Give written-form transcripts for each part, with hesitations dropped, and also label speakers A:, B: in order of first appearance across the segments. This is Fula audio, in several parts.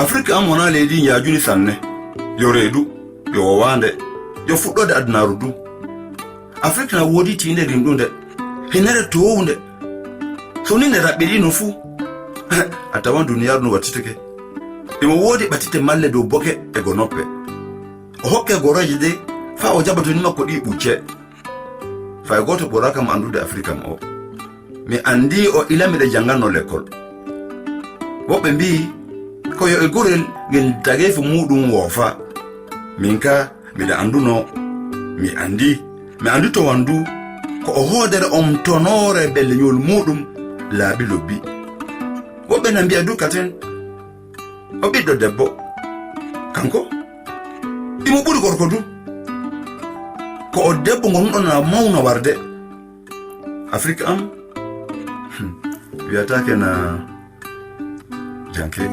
A: Afrika am wona leydi yaajuni sanne yo reedu yo wande yo fuɗɗode adunaaru du. Afrika na woodi tiinde ɗin ɗum nde hinere towunde so ni nde raɓɓiɗi no fuu a tawan duniyaaru no wattitake imo woodi ɓatite malle dow boke e go noppe o hokke goroje de fa o jaɓatoni makko ɗi ɓucce fay goto ɓuraka mo andude Afrika m o mi andi o ilamiɗe janganno l'école woɓɓe mbi ko yo e gurel ngel tagefu muɗum woofa min ka miɗa anduno mi andi to wandu ko o hoodere on tonore belleñol muɗum laaɓi lobbi woɓɓe na mbiya du katen o ɓiɗɗo debbo kanko imo ɓuri gorko du ko o debbo gonɗo na mawno warde Afrika am wiyatake na janke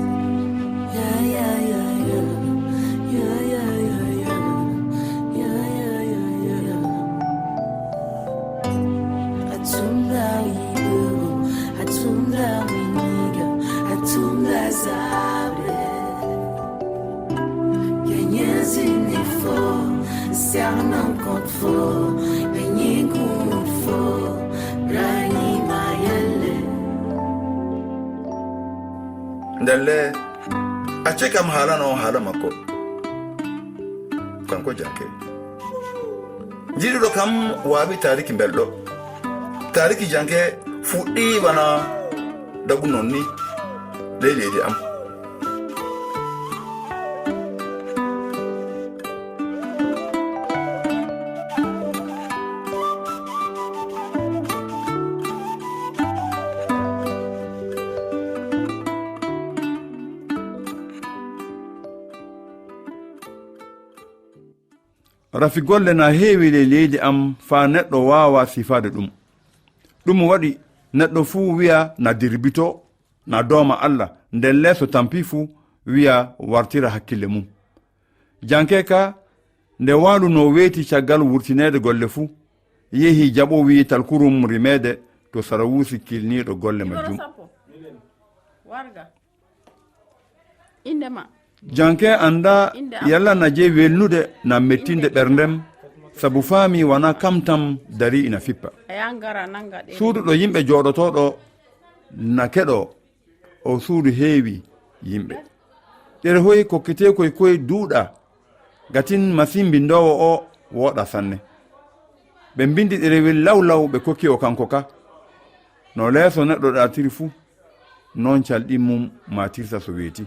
A: ndelle acce kam haalano haala makko kanko janke jiɗuɗo kam waawi tariki belɗo tariki janke fuɗɗi wana dagu non ni ley leydi am rafigolle na heewi le leydi am fa neɗɗo waawa sifade ɗum waɗi neɗɗo fuu wi'a na dirbito na dooma Allah nden leeso tampi fuu wi'a wartira hakkille mum janke ka nde waalu no weeti caggal wurtineede golle fuu yehi jaɓo wi talkurum rimede to sara wuusi kilniiɗo golle majjum janke anda yalla na je welnude na mettinde ɓerndem sabu faami wana kam tam dari ina fippa suuduɗo yimɓe jooɗotoɗo na keɗo o suudu heewi yimɓe ɗere hoyi kokkete koye duuɗa gatin masin mbindowo o wooɗa sanne ɓe mbindi ɗerewel lawlaw ɓe kokki o kanko ka no leeso neɗɗo ɗatiri fuu non calɗin mum matirta so weeti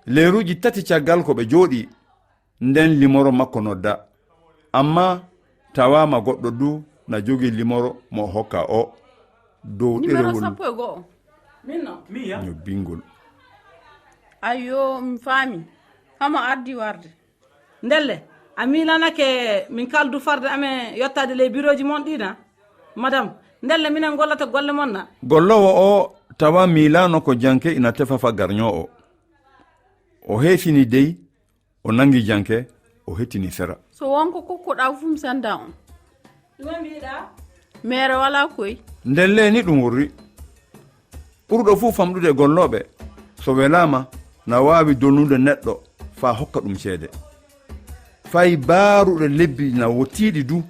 A: leeruji tati caggal ko ɓe jooɗi nden limoro makko nodda amma tawama goɗɗo du na jogi limoro mo hokka o dow ɗerewol no bingol
B: ayo mi faami hamo ardi warde ndelle a milanake min kaldu farde amen yottade ley bureau ji mon ɗina madame ndelle minen gollata golle mon na
A: gollowo o tawa milano ko janke ina tefafa garño o heesini dey o nangi janke o hettini sera
B: so wonko kokkuɗa fum sanda on ɗume mbiɗa mere wala koy
A: ndelle ni ɗum wurri ɓurɗo fuu famɗude golloɓe so welama na wawi donnude neɗɗo fa hokka ɗum ceede fay baaruɗo lebbi na wottiɗi du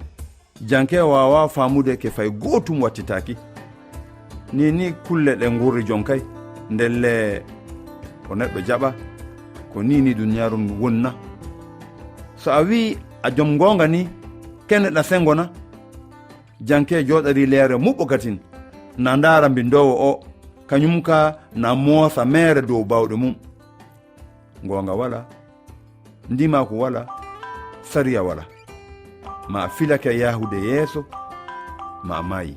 A: janke wawa famude ke fay gotum wattitaki ni kulle ɗe gurri jonkay ndelle ko neɗɗo jaɓa ko ni duniyaaru wonna so a wi a jom gonga ni keneɗa sengona janke jooɗari leere muɓɓo gatin na ndaara mbindowo o kañum ka na moosa mere dow bawɗe mum gonga wala ndima ko wala sariya wala ma filake yahude yeeso ma maayi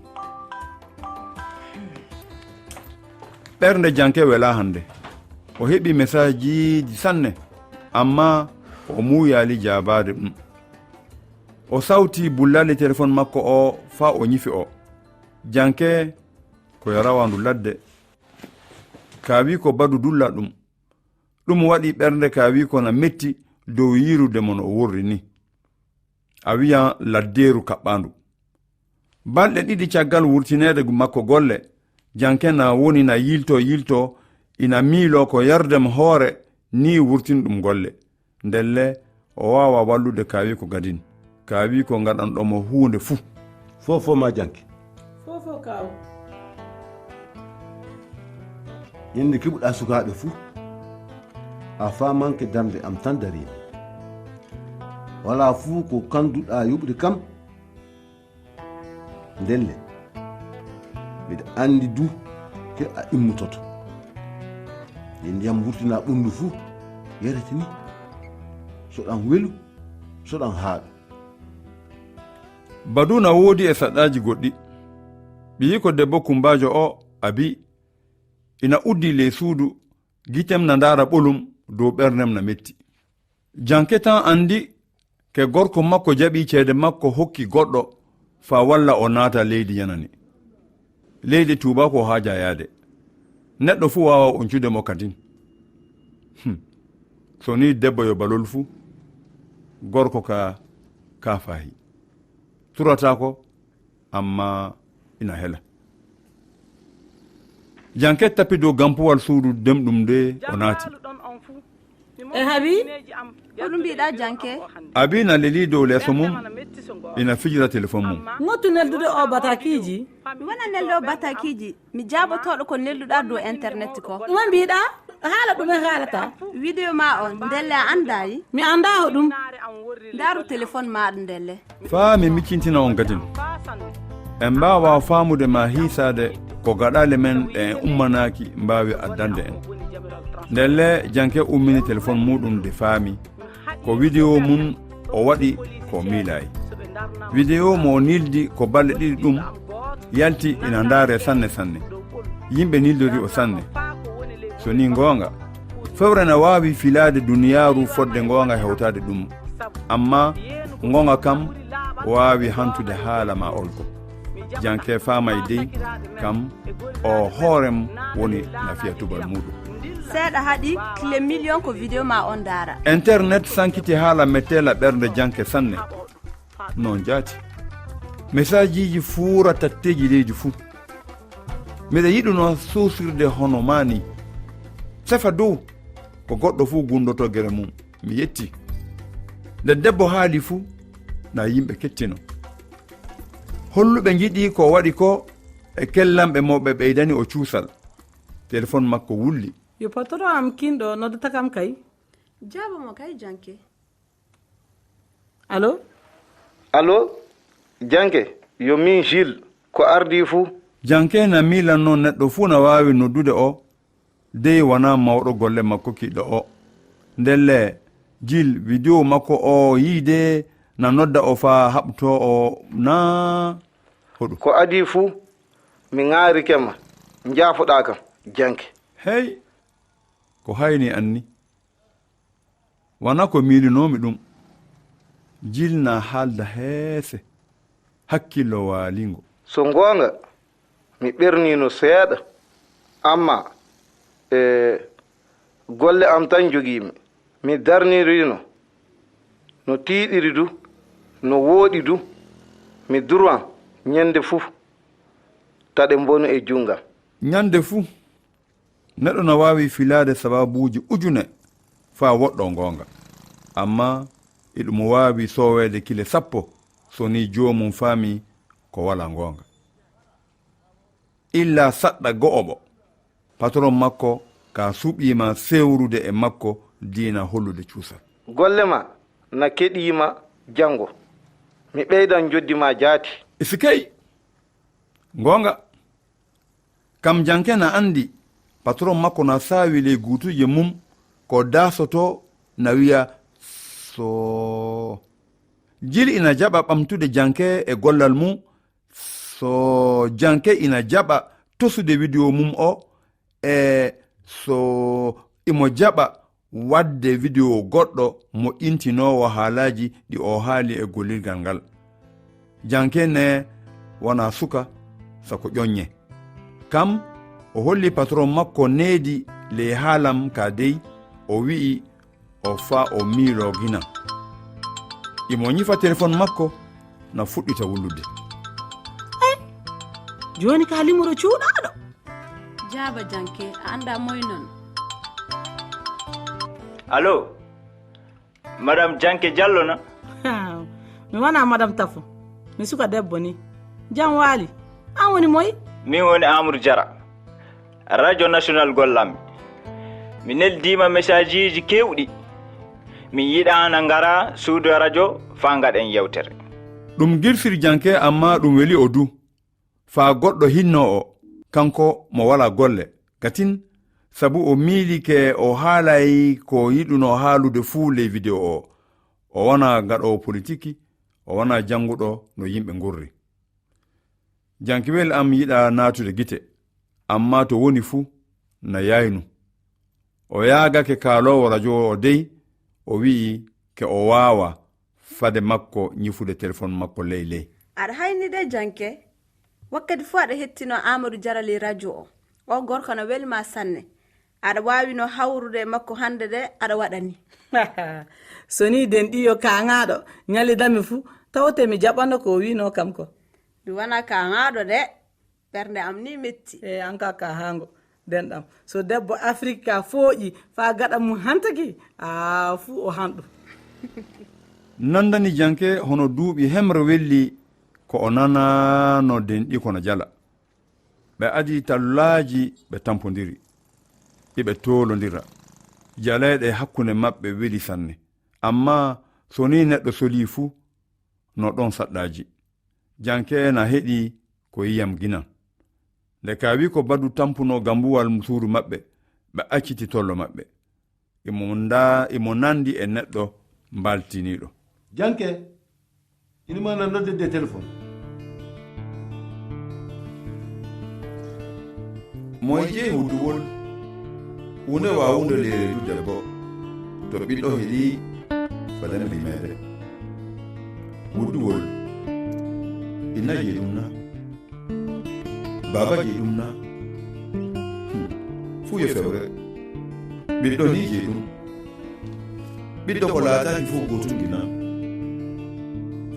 A: ɓernde janke wela hande o heɓi message ji sanne amma o muyali jabade ɗum o sawti bullali téléphone makko o fa o ñifi o janke ko rawandu ladde ka wi ko badu dulla ɗum waɗi ɓernde ka wi ko na metti dow yirude mon o wurri ni a wiya ladderu kaɓɓandu balɗe ɗiɗi caggal wurtinede makko golle janke na woni na yilto ina miilo ko yardem hoore ni wurtin ɗum golle ndelle o wawa wallude kaawi ko gadin kaawi ko gaɗanɗomo huunde fuu
C: fofo ma janke
B: fofo kaw
C: yende kiɓuɗa sukaɓe fuu a famanke darde am tan darimi wala fuu ko kanduɗa yuɓde kam ndelle mbiɗa andi du ke a immutoto ye ndiyam wurtina ɓundu fuu yarete ni soɗan welu soɗan haaɗu
A: baduna woodi e saɗaji goɗɗi ɓiyi ko debbo kumbajo o abi ina uddi ley suudu gitem na ndaara ɓolum dow ɓernem na metti janke tan andi ke gorko makko jaɓi ceede makko hokki goɗɗo fa walla o naata leydi yanani leydi tuuba ko haaja yaade neɗɗo fuu wawa oncude mo kadin so ni debbo yo balol fuu gorko ka fahi turata ko amma ina hela janke tapi dow gampuwal suudu demɗum nde o naati
B: e habi
D: hoɗum mbiɗa janke
A: abi na leli dow leeso mum ina fijira téléphone mum
B: ŋottu neldude o batakiji
D: mi wona neldo batakiji mi jabotoɗo ko nelduɗa dow internet ko
B: ɗuma mbiɗa haala ɗume haalata
D: vidéo ma o ndelle a andayi
B: mi anda hoɗum
D: ndaru téléphone maɗa ndelle
A: faa mi miccintina on gadin en mbawa faamude ma hiisade ko gaɗale men ɗe en ummanaki mbawi addande en ndelle janke ummini téléphone muɗum de faami ko vidéo mum o waɗi ko miilayi vidéo mo nildi ko balɗe ɗiɗi ɗum yalti ina ndaare sanne sanne yimɓe nildori o sanne so ni gonga fewre na wawi filade duniyaru fodde gonga hewtade ɗum amma gonga kam wawi hantude haala ma olko janke famay dey kam o hoorem woni nafiya tubal muɗum
D: seeɗa haaɗi kile million ko vidéo ma on daara
A: internet sankiti haala mettela ɓernde janke sanne non jaati message ji fuura tatteji leydi fuu miɗa yiɗuno sosirde hono mani sefa dow ko goɗɗo fuu gundoto gere mum mi yetti nde debbo haali fuu na yimɓe kettino holluɓe jiɗi ko waɗi ko e kellamɓe mawɓe ɓeydani o cuusal téléphone makko wulli
B: yo patron am kinɗo noddata kam kay
D: jaabo mo kay janke
B: allo
E: allo janke yo min Gilles ko ardi fuu
A: janke na milanno neɗɗo fuu na wawi noddude o dey wona mawɗo golle makko kiɗɗo o ndelle Gilles vidéo makko o yiide na nodda o fa haɓto o na hoɗum
E: ko adi fuu mi ŋaarikema jaafoɗa kam janke
A: hey ko hayni anni wona ko miilinomi ɗum Gilles na haalda heese hakkillo waalingo
E: so ngoonga mi ɓernino seeɗa amma golle am tan jogiimi mi darnirino no tiiɗiri du no wooɗi du mi durwan ñande fuu taɗe mbonu e junngam
A: ñande fuu neɗɗo no waawi filaade sababuuji ujune faa woɗɗo ngoonga amma iɗum waawi sooweede kile 10 so ni joomum faami ko wala ngoonga illa saɗɗa go'oɓo patron makko ka suɓiima sewrude e makko diina hollude cuusal
E: golle ma na keɗiima janngo mi ɓeydan joddi ma jaati
A: isikay ngoonga kam janke na anndi patron makko na saawi ley guutuje mum ko daasoto na wiya so Gilles ina jaɓa ɓamtude janke e gollal mum so janke ina jaɓa tosude vidéo mum o e so imo jaɓa wadde vidéo goɗɗo mo intinowo haalaji ɗi o haali e gollirgal ngal janke ne wona suka sako ƴoññe kam o holli patron makko needi ley haalam ka dey o wi'i o fa o miilo gina imo ñifa téléphone makko na fuɗɗita wullude
B: joni ka limoro cuuɗaɗo
D: jaaba janke a anda moy non
F: allo madame Janke Diallo na
B: mi wana madame Tafo mi suka debbo ni jam wali an woni moy
F: min woni Amadou Diara radio national gollam mi neldima message ji kewɗi mi yiɗa na ngara suudu radio fa ngaɗen yewtere
A: ɗum girsir Janke amma ɗum weli o du fa goɗɗo hinno o kanko mo wala golle gatin sabu o miili ke o haalay ko yiɗuno haalude fuu ley vidéo o wona gaɗowo politiki o wona janguɗo no yimɓe gurri Jankewel am yiɗa natude gite amma to woni fuu na yaynu o yaagake kaalowo radio o dey o wi'i ke o waawa fade makko ñifude téléphone makko ley ley
D: aɗa hayni de Janke wakkati fuu aɗa hettino Amadou Diara ley radio o gorko no welma sanne aɗa wawino hawrude makko hande de aɗa waɗani
B: so ni den ɗiyo kaŋaɗo ñalidami fuu tawte mi jaɓano ko wino kam ko
D: mi wona kaŋaɗo de ɓernde am ni metti
B: e an ka hango denɗam so debbo Afrique ka fooƴi fa gaɗa mum hantaki a fuu o hanɗo
A: nandani Janke hono duuɓi hemre welli ko o nanano denɗi kono jala ɓe adi tallaji ɓe tampodiri iɓe tolodira jaleɗe hakkunde maɓɓe weli sanne amma so ni neɗɗo soli fuu no ɗon saɗɗaji Janke na heɗi ko yiyam ginan nde ka wi ko badu tampuno gambuwal suudu maɓɓe ɓe acciti tollo maɓɓe imo nandi e neɗɗo mbaltiniɗo
C: Janke inima na nodde de téléphone
A: moy jeyi wudduwol hunde wawunde leeredu debbo to ɓiɗɗo heɗi fadana limede wudduwol ina je ɗum na baba je ɗum na fuu yo fewre ɓiɗɗo ni je ɗum ɓiɗɗo ko laataki fof gotum gina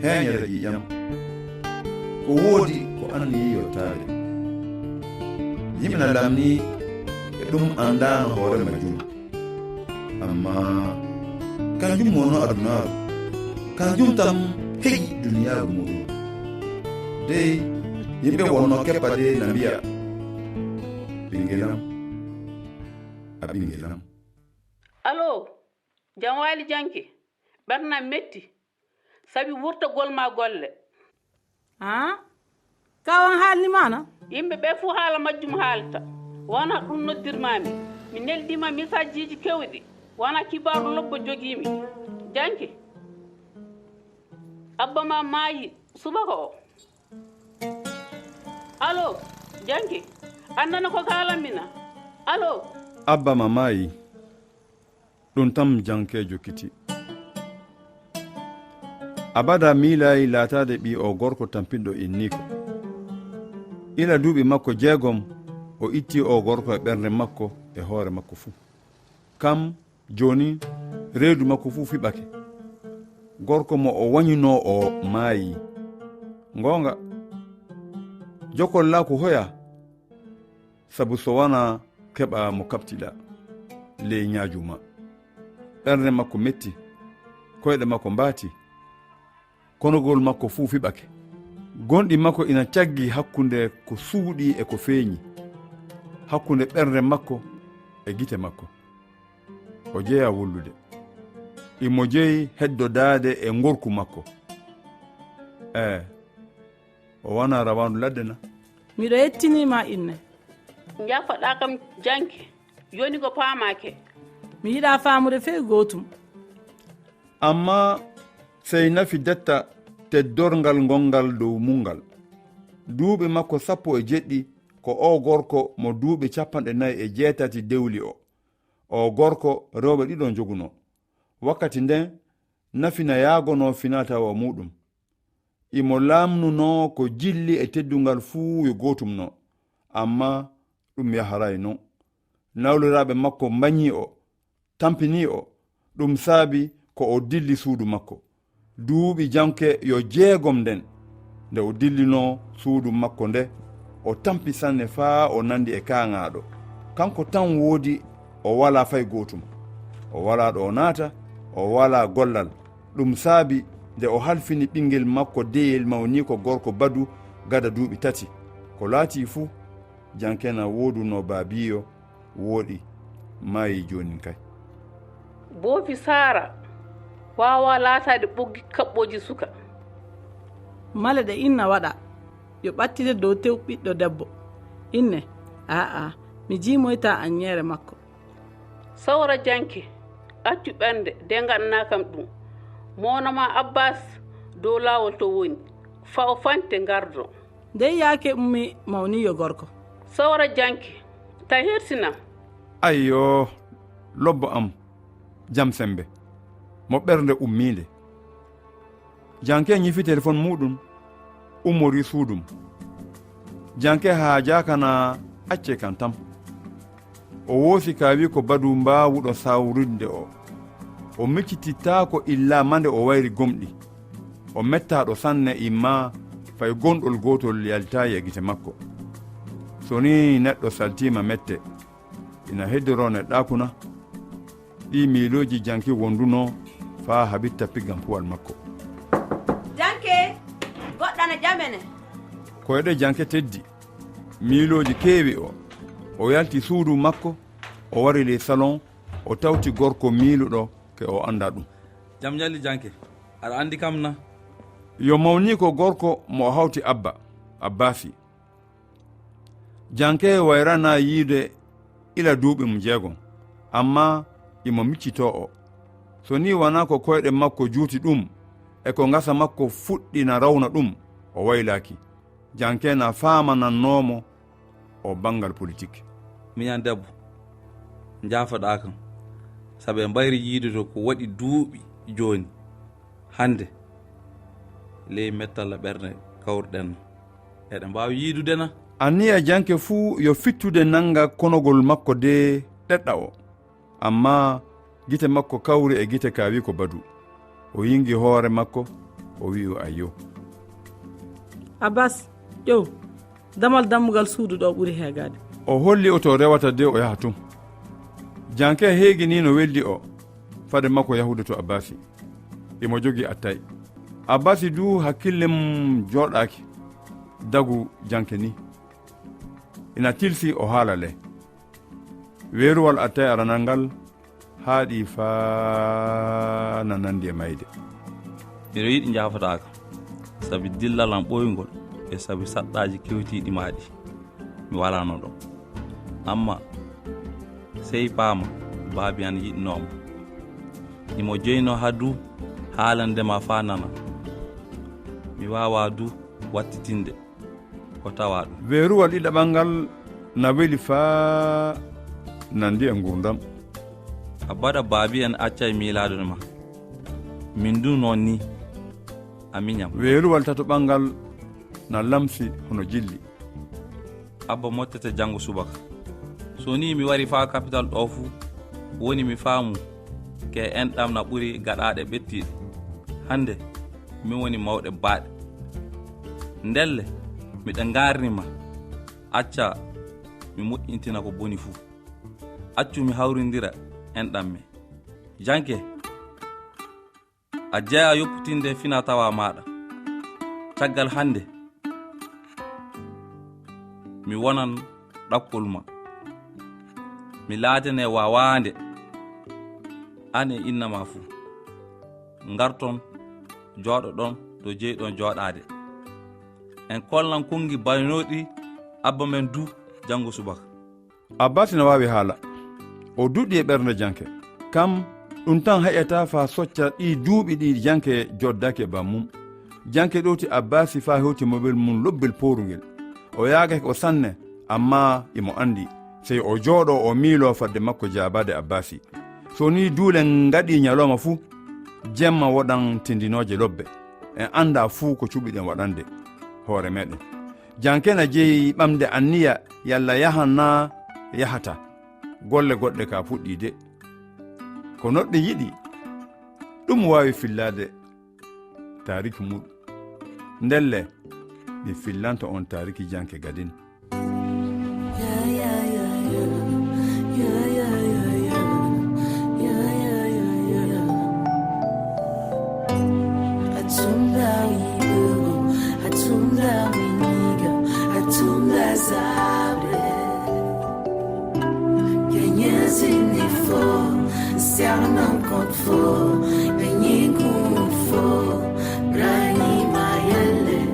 A: heñere ƴiƴam ko woodi ko anni yottade yimɓe na lamni e ɗum andano hoore majum amma kanjum wonno adunaaru kanjum tam heƴi duniyaaru muɗum dey yimɓe wonno keppade na mbiya ɓingelam a ɓingelam
G: allo jam wali Janke ɓernam metti sabi wurtogol ma golle
B: kawan haalni mana
G: yimɓe ɓe fuu haala majjum haalta wona ɗum noddirmami mi neldima message ji kewɗi wona kibaru lobbo jogimi Janke abba ma maayi subaka o allo Janke andana ko kalamina allo
A: abba ma maayi ɗum tam Janke jokkiti abada miilayi laatade ɓi o gorko tampinɗo inniko ila duuɓi makko 6 o itti o gorko e ɓernde makko e hoore makko fuu kam joni reedu makko fuu fiɓake gorko mo o wañino o maayi gonga jokolla ko hoya sabu so wona keɓa mo kaptiɗa ley ñaajuma ɓernde makko metti koyɗe makko mbaati konogol makko fuu fiɓake gonɗi makko ina caggi hakkunde ko suuɗi e ko feeñi hakkunde ɓernde makko e gite makko o jeeya wollude imo jeeyi heddodade e gorku makko o wona rawandu ladde na
B: miɗo yettinima inne
G: jafoɗa kam Janke yoni ko paamake
B: mi yiɗa faamude fey gotum
A: amma sey nafi detta teddorgal gongal dow mungal duuɓi makko 17 ko o gorko mo duuɓi 49 dewli o gorko rewɓe ɗiɗo joguno wakkati nden nafina yaagono finatawa muɗum imo lamnuno ko jilli e teddungal fuu yo gotumno amma ɗum yaharay non nawliraɓe makko mbañi o tampini o ɗum saabi ko o dilli suudu makko duuɓi Janke yo 6 nden nde o dillino suudu makko nde o tampi sanne faa o nandi e kaŋaɗo kanko tan woodi o wala fay gotum o wala ɗo o naata o wala gollal. ɗum saabi nde o halfini ɓingel makko deyel mawni ko gorko Badu gada duuɓi 3 ko laati fuu jankena woduno baabiyo woɗi maayi joni kay.
G: boofi Sara wawa laatade ɓoggi kaɓɓoji suka.
B: male ɗe inna waɗa yo ɓattide dow tew ɓiɗɗo debbo. inne aa mi jimoyta anñere makko.
G: Sawra Janke accu ɓernde de ganna kam ɗum monoma Abbas dow lawol to woni fa o fante gardo.
B: ndey yaake ummi mawniyo gorko.
G: Sawra Janke ta hersinam.
A: ayyo lobbo am jam sembe mo ɓernde umminde. Janke ñifi téléphone muɗum ummori suudum. Janke ha jakana acce kan tam o woosi ka wi ko Badu mbawuɗo sawrinde o miccititta ko illa mande o wayri gomɗi o mettaɗo sanne imma fay gonɗol gotol yaltayi e gite makko. so ni neɗɗo saltima mette ina heddoro neɗɗakuna ɗi miiloji Janki wonduno fa habitta piggam puwal makko.
D: Janke goɗɗana jamene
A: koyɗe Janke teddi miiloji keewi o yalti suudu makko o wari le salon o tawti gorko miiluɗo ke o anda ɗum.
H: jam jalli Janke aɗa andi kam na?
A: yo mawni ko gorko mo hawti abba Abbasi. Janke wayrana yiide ila duuɓi mum 6 amma imo miccito o. so ni wana ko koyɗe makko juuti ɗum e ko ngasa makko fuɗɗina rawna ɗum o waylaki. Janke na famanannomo o bangal politique.
H: miñan debbo jaafoɗa kam saɓe mbayri yiidude ko waɗi duuɓi joni hande ley mettalla ɓernde kawruɗen eɗen mbawi yiidude na.
A: aniya Janke fuu yo fittude nanga konogol makko de ɗeɗɗa o amma gite makko kawri e gite ka wi ko Badu o yingi hoore makko o wi o ayyo.
B: Abbas ƴew damal dammugal suudu ɗo ɓuri heegade.
A: o holli o to rewata de o yaha tum. Janke heegi ni no weldi o fade makko yahude to Abbasi imo jogi attay. Abbasi du hakkille mum joɗaki dagu Janke ni ina tilsi o haala le. weeruwal attay aranal ngal haaɗi fa nanandi e mayde.
H: miɗo yiɗi jafotaka sabi dillalam ɓoygol e sabi saɗɗaji kewtiɗi maɗi mi walano ɗon amma sey paama baabi an yiɗnoma imo joyno ha du haalandema fa nana mi wawa du wattitinde ko tawa ɗum.
A: weeruwal ɗiɗaɓal ngal na weli fa nandi e gurdam.
H: abbaɗa baabi en accay miilade ma min du noon ni a miñam.
A: weeruwal tatoɓal ngal na lamsi hono jilli.
H: abba mottete janngo subaka so ni mi wari fa capital ɗo fuu woni mi faamu ke enɗam na ɓuri gaɗaɗe ɓettiɗe hande min woni mawɗe baaɗe ndelle miɗe garnima acca mi moƴƴintina ko boni fuu accu mi hawridira enɗam me. Janke a jeeya yopputinde fina tawa maɗa caggal hande mi wonan ɗakkol ma mi laatane wawande ane innama fuu garton jooɗo ɗon to jeyɗon jooɗade en kollan kongi baynoɗi abba men du janngo subaka.
A: Abbasi na wawi haala o duɗɗi e ɓernde Janke kam ɗum tan hayata fa socca ɗi duuɓi ɗi Janke joddaki e bammum. Janke ɗowti Abbasi fa hewti mobel mum lobbel porugel o yaagake o sanne amma imo andi sey o jooɗo o miilo fadde makko jabade Abbasi. so ni duulen ngaɗi ñaloma fuu jemma woɗan tindinoje lobbe en anda fuu ko cuɓiɗen waɗande hoore meɗen. Janke na jeeyi ɓamde anniya yalla yahanna yahata golle goɗɗe ka fuɗɗide ko noɗɗe yiɗi ɗum wawi fillade tariki muɗum ndelle mi fillanto on tariki Janke gadin.
I: Yeah. hatunda wibugo, hatunda winiga, hatunda zabre. Ganhas inifo, se ela não contou, ganhei com for, Rani Mayele.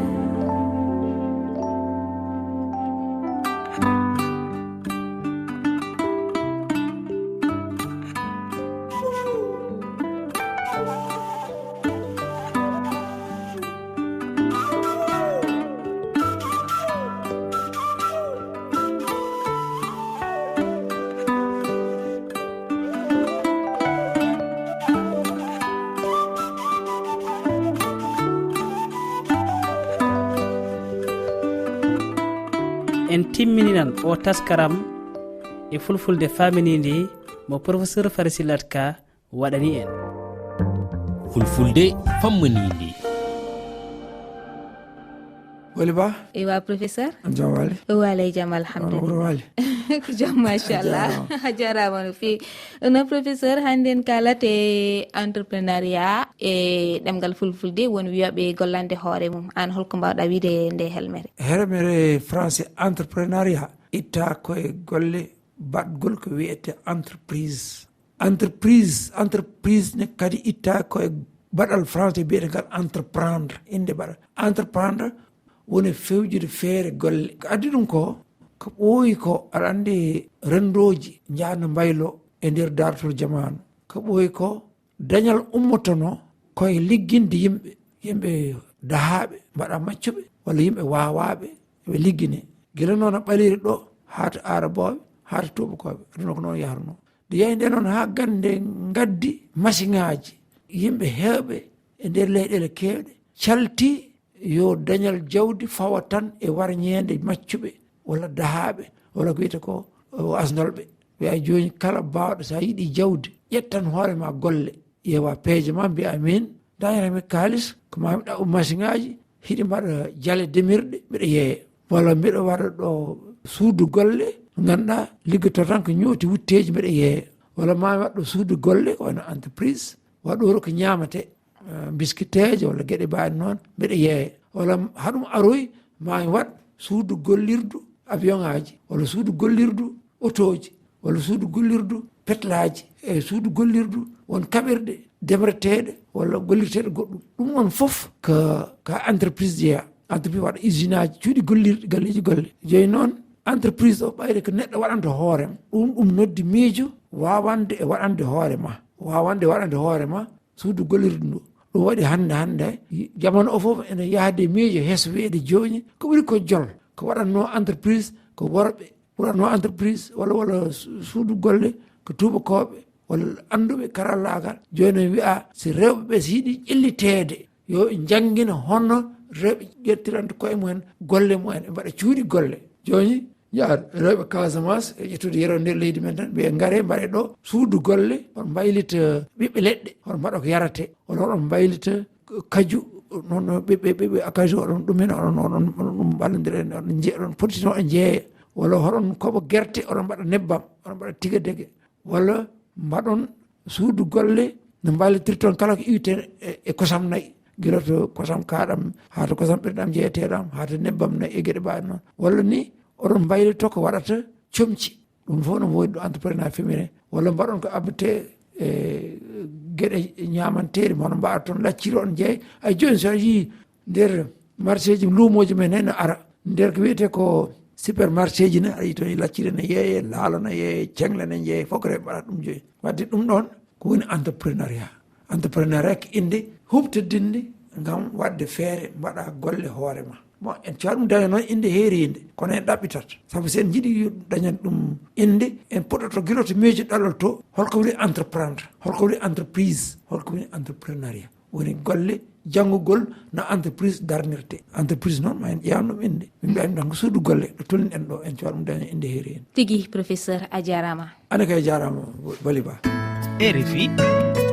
J: en timmininan o taskaram e fulfulde faminidi mo professeur Farisilat Ka waɗani en.
K: fulfulde famminidi.
L: wali ba
M: ewa professeur
L: jam wali
M: walay jam alhamdulillah
L: wali
M: jam machallah a jarama no fewi no professeur hannden kalate entrepreneuriat e ɗemgal fulfulde woni wiyaɓe gollande hoore mum an holko mbawɗa wiide nde helmere
L: helmere français entrepreneuriat itta koye golle baɗgol ko wiyete entreprise ne kadi itta koye baɗal français biyetegal entreprendre inde baɗal entreprendre woni fewjude feere golle ko addi ɗum ko ɓooyi ko aɗa anndi rendoji jahno mbaylo e nder dartol jamanu ko ɓooyi ko dañal ummotono koye ligginde yimɓe dahaɓe mbaɗa maccuɓe walla yimɓe wawaɓe ɓe liggine gila noon a ɓaliri ɗo hata araboɓe hata tubakoɓe aduna ko noon yaruno nde yahi nde noon ha gande gaddi machine aji yimɓe hewɓe e nder leyɗele kewɗe calti yo dañal jawdi fawa tan e warñede maccuɓe walla dahaɓe walla ko wiyete ko asnolɓe wiya joni kala bawɗo sa yiiɗi jawdi ƴettan hoorema golle ƴeewa peeje ma mbiya min dañatami kalis ko mami ɗaɓɓu machine aji hiɗi mbaɗa jaale demirɗe mbiɗa yeeya walla mbiɗa waɗa ɗo suudu golle ganduɗa liggoto tan ko ñooti wutteji mbiɗa yeeya walla mami waɗɗo suudu golle wayno entreprise waɗoro ko ñamate biskiteje walla gueɗe mbaɗi noon mbiɗa yeeya walla haɗum aroy mami waɗ suudu gollirdu avion aji walla suudu gollirdu autoji walla suudu gollirdu petlaji e suudu gollirdu won kaɓirɗe demreteɗe walla gollirteɗe goɗɗum ɗum on foof ka entreprise jeeya entreprise waɗa usine aji cuuɗi gollirɗe galleji golle joni noon entreprise o ɓayde ko neɗɗo waɗanta hoorema ɗum noddi miijo wawande e waɗande hoorema wawande e waɗande hoorema suudu gollirdu ndu ɗum waɗi hande jamanu o foof ene yahde miijo heeso wiyeede joni ko ɓuri ko jol ko waɗanno entreprise ko worɓe waɗanno entreprise walla suudu golle ko tubakoɓe walla anduɓe karallagal joni wiya si rewɓeɓe so yiiɗi ƴellitede yo janggina honno rewɓe ƴettiranta koye mumen golle mumen ɓe mbaɗa cuuɗi golle joni yaade rewɓe Casamance e ƴettude yero nder leydi men tan ɓe gaare mbaɗe ɗo suudu golle on mbaylita ɓiɓɓe leɗɗe on mbaɗa ko yarate walla oɗon mbaylita kaju noon ɓiɓɓe kaju oɗon ɗumen oɗon ɗum ballodiren oɗon potino e jeeya walla hoɗon koɓa guerte oɗon mbaɗa nebbam oɗon mbaɗa tiga dege walla mbaɗon suudu golle no mballitirton kala ko iwte e kosam nayyi guila to kosam kaɗam hata kosam ɓirɗam jeeyateɗam hata nebbam nayyi e gueɗe mbaɗi noon walla ni oɗon mbaylito ko waɗata comci ɗum fof no woodi ɗo entrepreneur féminin walla mbaɗon ko abbete e gueɗe ñamanteɗe mono mbaɗa toon lacciri on jeeya ay joni so yii nder marché ji luumoji men he no ara nder ko wiyete ko supermarché ji ne aɗa yi toon lacciri ne yeeye laalo ne yeeye cengle ne jeeye fof ko reɓe mbaɗata ɗum joyi wadde ɗum ɗon ko woni entrepreneuriat ko inde hubtodinde gam wadde feere mbaɗa golle hoorema bon en cuwa ɗum daña noon inde heeride kono en ɗaɓɓitat saabu sen jiiɗi dañan ɗum inde en poɗɗoto guila to miijo ɗalol to holko woni entreprendre holko woni entreprise holko woni entrepreneuriat woni golle janggugol no entreprise darnirte entreprise noon ma en ƴeewan ɗum inde min mbiyani tan ko suudu golle ɗo tolniɗen ɗo en cuwa ɗum daña inde heeride
M: tigui professeur a jarama
L: ane kay jarama Bali Ba
K: RFI